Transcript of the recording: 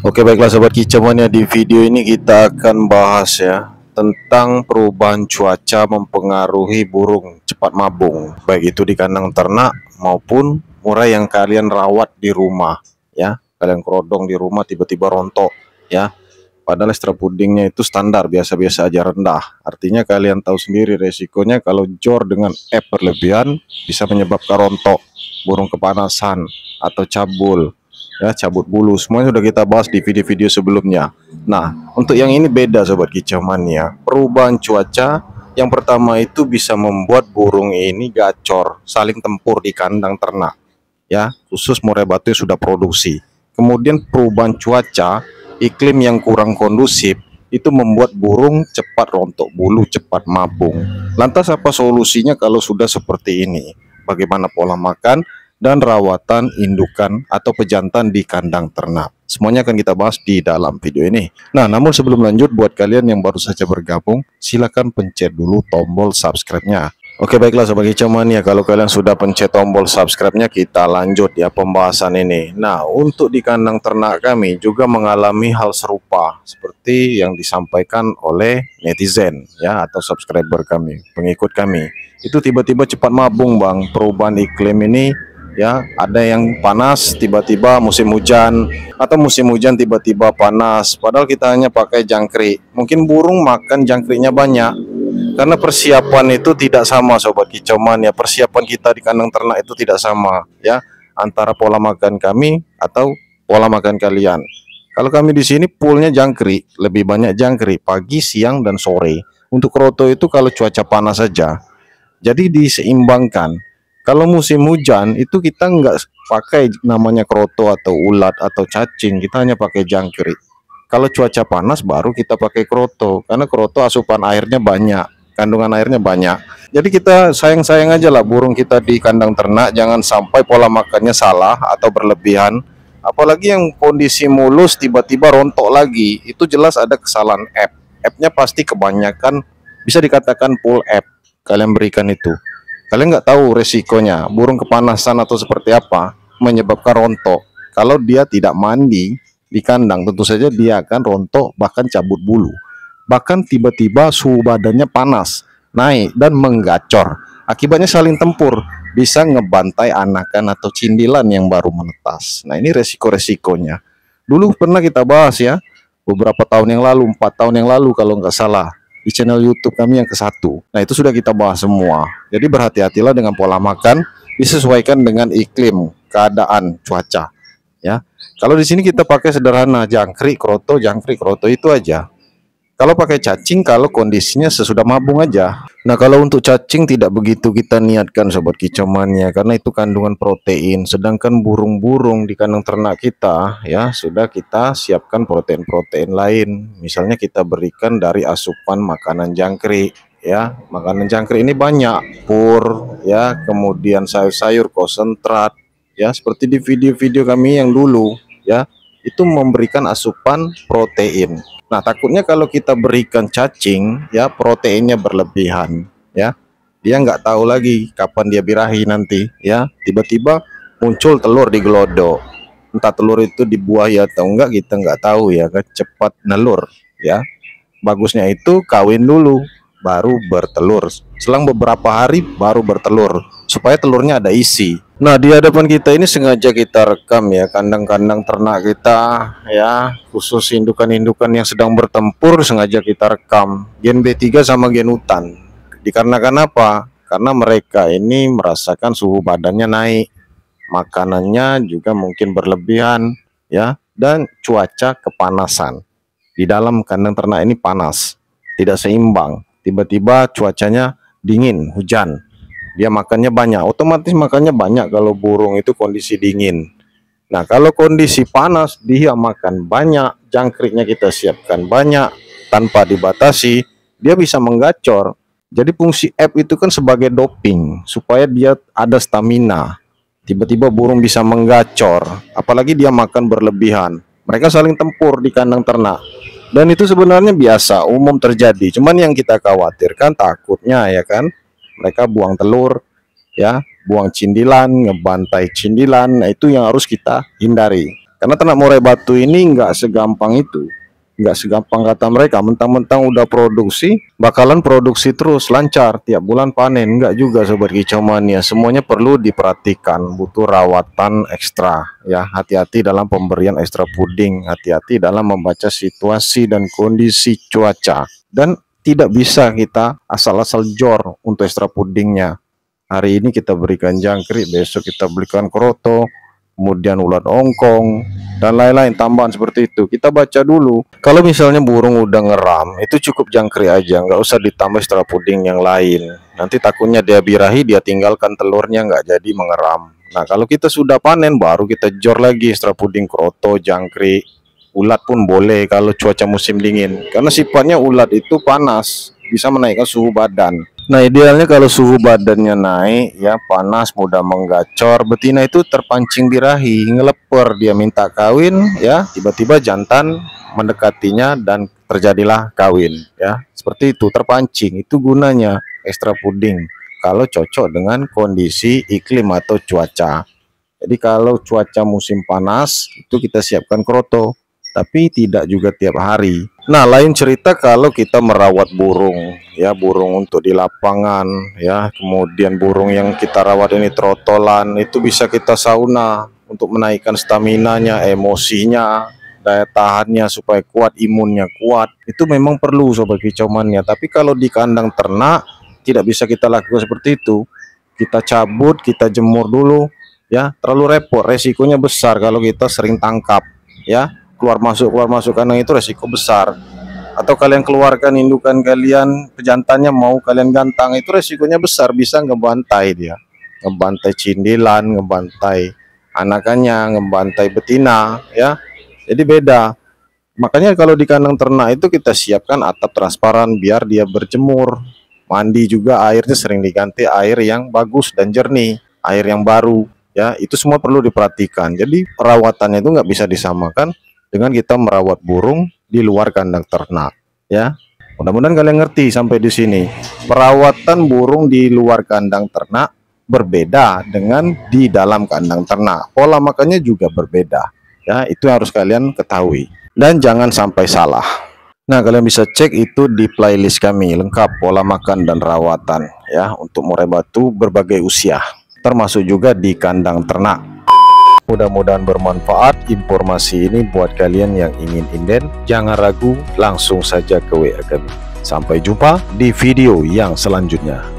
Oke, baiklah sobat kicauan ya, di video ini kita akan bahas ya tentang perubahan cuaca mempengaruhi burung cepat mabung, baik itu di kandang ternak maupun murai yang kalian rawat di rumah ya. Kalian kerodong di rumah tiba-tiba rontok ya. Padahal ekstra pudingnya itu standar biasa-biasa aja, rendah. Artinya kalian tahu sendiri resikonya kalau jor dengan berlebihan bisa menyebabkan rontok, burung kepanasan atau cabul ya, cabut bulu. Semuanya sudah kita bahas di video-video sebelumnya. Nah, untuk yang ini beda sobat kicau mania. Perubahan cuaca yang pertama itu bisa membuat burung ini gacor, saling tempur di kandang ternak ya, khusus murai batu yang sudah produksi. Kemudian perubahan cuaca, iklim yang kurang kondusif itu membuat burung cepat rontok bulu, cepat mabung. Lantas apa solusinya kalau sudah seperti ini? Bagaimana pola makan dan rawatan indukan atau pejantan di kandang ternak? Semuanya akan kita bahas di dalam video ini. Nah, namun sebelum lanjut, buat kalian yang baru saja bergabung, silakan pencet dulu tombol subscribe-nya. Oke, baiklah sobat kicau mania, kalau kalian sudah pencet tombol subscribe-nya, kita lanjut ya pembahasan ini. Nah, untuk di kandang ternak kami juga mengalami hal serupa seperti yang disampaikan oleh netizen ya, atau subscriber kami, pengikut kami. Itu tiba-tiba cepat mabung bang, perubahan iklim ini ya, ada yang panas tiba-tiba musim hujan, atau musim hujan tiba-tiba panas, padahal kita hanya pakai jangkrik. Mungkin burung makan jangkriknya banyak karena persiapan itu tidak sama sobat kicau mania. Persiapan kita di kandang ternak itu tidak sama ya, antara pola makan kami atau pola makan kalian. Kalau kami di sini poolnya jangkrik, lebih banyak jangkrik pagi, siang dan sore. Untuk kroto itu kalau cuaca panas saja, jadi diseimbangkan. Kalau musim hujan itu kita nggak pakai namanya kroto atau ulat atau cacing, kita hanya pakai jangkrik. Kalau cuaca panas baru kita pakai kroto, karena kroto asupan airnya banyak, kandungan airnya banyak. Jadi kita sayang-sayang aja lah burung kita di kandang ternak, jangan sampai pola makannya salah atau berlebihan. Apalagi yang kondisi mulus tiba-tiba rontok lagi, itu jelas ada kesalahan app. App-nya pasti kebanyakan, bisa dikatakan full app kalian berikan itu. Kalian nggak tahu resikonya, burung kepanasan atau seperti apa menyebabkan rontok. Kalau dia tidak mandi di kandang, tentu saja dia akan rontok, bahkan cabut bulu. Bahkan tiba-tiba suhu badannya panas, naik dan menggacor. Akibatnya saling tempur, bisa ngebantai anakan atau cindilan yang baru menetas. Nah, ini resiko-resikonya. Dulu pernah kita bahas ya, beberapa tahun yang lalu, 4 tahun yang lalu kalau nggak salah, di channel YouTube kami yang ke-1. Nah, itu sudah kita bahas semua. Jadi berhati-hatilah dengan pola makan, disesuaikan dengan iklim, keadaan cuaca ya. Kalau di sini kita pakai sederhana, jangkrik, kroto itu aja. Kalau pakai cacing, kalau kondisinya sesudah mabung aja. Nah, kalau untuk cacing tidak begitu kita niatkan sobat kicau mania, karena itu kandungan protein. Sedangkan burung-burung di kandang ternak kita ya, sudah kita siapkan protein-protein lain. Misalnya kita berikan dari asupan makanan jangkrik ya. Makanan jangkrik ini banyak, pur ya, kemudian sayur-sayur konsentrat ya, seperti di video-video kami yang dulu ya, itu memberikan asupan protein. Nah, takutnya kalau kita berikan cacing ya, proteinnya berlebihan ya, dia nggak tahu lagi kapan dia birahi nanti ya, tiba-tiba muncul telur di gelodo. Entah telur itu dibuahi atau enggak, kita nggak tahu ya kan, cepat nelur ya. Bagusnya itu kawin dulu baru bertelur, selang beberapa hari baru bertelur, supaya telurnya ada isi. Nah, di hadapan kita ini sengaja kita rekam ya, kandang-kandang ternak kita ya, khusus indukan-indukan yang sedang bertempur, sengaja kita rekam gen B3 sama gen hutan. Dikarenakan apa? Karena mereka ini merasakan suhu badannya naik, makanannya juga mungkin berlebihan ya, dan cuaca kepanasan. Di dalam kandang ternak ini panas, tidak seimbang. Tiba-tiba cuacanya dingin, hujan, dia makannya banyak, otomatis makannya banyak kalau burung itu kondisi dingin. Nah, kalau kondisi panas dia makan banyak, jangkriknya kita siapkan banyak tanpa dibatasi, dia bisa menggacor. Jadi fungsi app itu kan sebagai doping supaya dia ada stamina. Tiba-tiba burung bisa menggacor, apalagi dia makan berlebihan. Mereka saling tempur di kandang ternak. Dan itu sebenarnya biasa, umum terjadi. Cuman yang kita khawatirkan takutnya ya kan, mereka buang telur ya, buang cindilan, ngebantai cindilan. Nah, itu yang harus kita hindari. Karena ternak murai batu ini nggak segampang itu, nggak segampang kata mereka mentang-mentang udah produksi bakalan produksi terus lancar tiap bulan panen. Nggak juga sobat kicau mania, semuanya perlu diperhatikan, butuh rawatan ekstra ya. Hati-hati dalam pemberian ekstra puding, hati-hati dalam membaca situasi dan kondisi cuaca, dan tidak bisa kita asal-asal jor untuk ekstra pudingnya. Hari ini kita berikan jangkrik, besok kita berikan kroto, kemudian ulat ongkong, dan lain-lain tambahan seperti itu. Kita baca dulu. Kalau misalnya burung udah ngeram, itu cukup jangkrik aja, nggak usah ditambah ekstra puding yang lain. Nanti takutnya dia birahi, dia tinggalkan telurnya nggak jadi mengeram. Nah, kalau kita sudah panen, baru kita jor lagi ekstra puding, kroto, jangkrik, ulat pun boleh kalau cuaca musim dingin. Karena sifatnya ulat itu panas, bisa menaikkan suhu badan. Nah, idealnya kalau suhu badannya naik ya, panas, mudah menggacor, betina itu terpancing birahi, ngeleper, dia minta kawin ya, tiba-tiba jantan mendekatinya dan terjadilah kawin ya. Seperti itu, terpancing. Itu gunanya ekstra puding kalau cocok dengan kondisi iklim atau cuaca. Jadi kalau cuaca musim panas itu kita siapkan kroto, tapi tidak juga tiap hari. Nah, lain cerita kalau kita merawat burung ya, burung untuk di lapangan ya, kemudian burung yang kita rawat ini trotolan, itu bisa kita sauna untuk menaikkan staminanya, emosinya, daya tahannya supaya kuat, imunnya kuat. Itu memang perlu sobat kicau mania. Tapi kalau di kandang ternak tidak bisa kita lakukan seperti itu. Kita cabut, kita jemur dulu ya, terlalu repot, resikonya besar kalau kita sering tangkap ya. Keluar masuk kandang itu resiko besar. Atau kalian keluarkan indukan kalian, pejantannya mau kalian gantang, itu resikonya besar, bisa ngebantai dia, ngebantai cindilan, ngebantai anakannya, ngebantai betina ya. Jadi beda. Makanya kalau di kandang ternak itu kita siapkan atap transparan biar dia berjemur, mandi juga, airnya sering diganti air yang bagus dan jernih, air yang baru ya. Itu semua perlu diperhatikan. Jadi perawatannya itu nggak bisa disamakan dengan kita merawat burung di luar kandang ternak ya. Mudah-mudahan kalian ngerti sampai di sini. Perawatan burung di luar kandang ternak berbeda dengan di dalam kandang ternak. Pola makannya juga berbeda ya. Itu yang harus kalian ketahui dan jangan sampai salah. Nah, kalian bisa cek itu di playlist kami lengkap pola makan dan rawatan ya untuk murai batu berbagai usia, termasuk juga di kandang ternak. Mudah-mudahan bermanfaat informasi ini buat kalian yang ingin inden. Jangan ragu, langsung saja ke WA kami. Sampai jumpa di video yang selanjutnya.